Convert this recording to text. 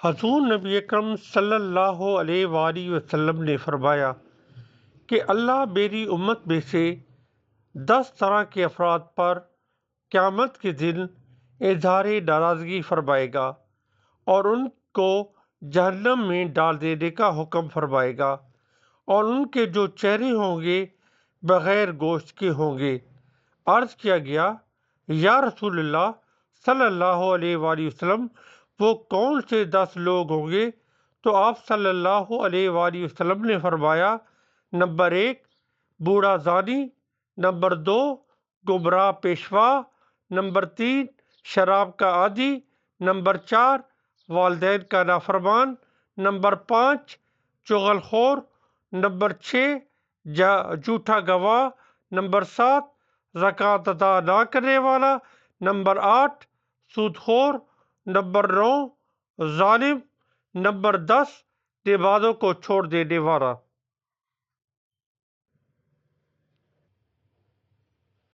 حضور نبی اکرم صلی اللہ علیہ وآلہ وسلم نے فرمایا کہ اللہ میری امت میں سے 10 طرح کے افراد پر قیامت کے دن اظہار ناراضگی فرمائے گا اور ان کو جہنم میں ڈال دینے کا حکم فرمائے گا، اور ان کے جو چہرے ہوں گے بغیر گوشت کے ہوں گے۔ عرض کیا گیا، یا رسول اللہ صلی اللہ علیہ وآلہ وسلم، وہ کون سے 10 لوگ ہوں گے؟ تو آپ صلی اللہ علیہ وآلہ وسلم نے فرمایا، نمبر 1 بوڑھا زانی، نمبر 2 گمراہ پیشوا، نمبر 3 شراب کا عادی، نمبر 4 والدین کا نافرمان، نمبر 5 چغل خور، نمبر 6 جھوٹا گواہ، نمبر 7 زکوٰۃ ادا نہ کرنے والا، نمبر 8 سود خور، نمبر 9 ظالم، نمبر 10 نمازوں کو چھوڑ دینے والا۔